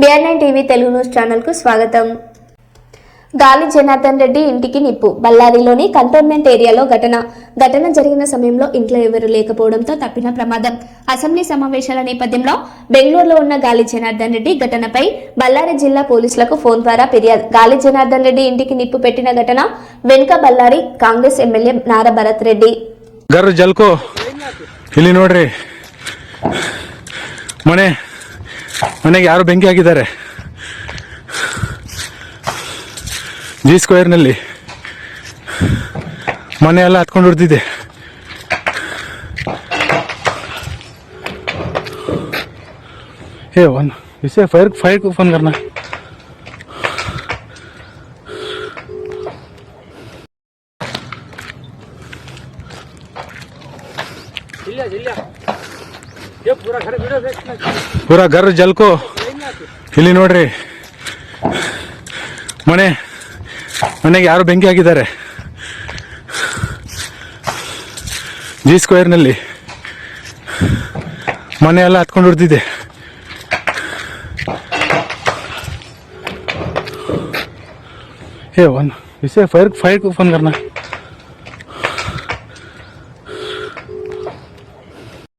BR9 TV Telugu news channel కు స్వాగతం. గాలి జనార్దన్ రెడ్డి ఇంటికి నిప్పు. బళ్ళారిలోని కంటోన్మెంట్ ఏరియాలో ఘటన జరిగిన సమయంలో ఇంట్లో ఎవరూ లేకపోవడంతో తప్పిన ప్రమాదం. అసెంబ్లీ సమావేశాల నేపథ్యంలో బెంగళూరులో ఉన్న గాలి జనార్దన్ రెడ్డి ఘటనపై బళ్ళారి జిల్లా పోలీసులకు ఫోన్ ద్వారా ఫిర్యాదు. గాలి జనార్దన్ రెడ్డి ఇంటికి నిప్పు పెట్టిన ఘటన వెనుక బళ్ళారి కాంగ్రెస్ ఎమ్మెల్యే నారా భరత్ రెడ్డి ಇಲ್ಲಿ ನೋಡ್ರಿ ಮನೆಗೆ ಯಾರು ಬೆಂಕಿ ಹಾಕಿದ್ದಾರೆ. ಜಿ ಸ್ಕ್ವೇರ್ನಲ್ಲಿ ಮನೆ ಎಲ್ಲ ಹತ್ಕೊಂಡು ಹೊಡ್ತಿದೆ. इसे फायर को फोन करना. पूरा घर जल को ಇಲ್ಲಿ ನೋಡ್ರಿ ಮನೆಗೆ ಯಾರು ಬೆಂಕಿ ಹಾಕಿದ್ದಾರೆ. ಜಿ ಸ್ಕ್ವೇರ್ನಲ್ಲಿ ಮನೆ ಎಲ್ಲ ಹತ್ಕೊಂಡು ಹೊಡ್ತಿದೆ. इसे फायर को फोन करना.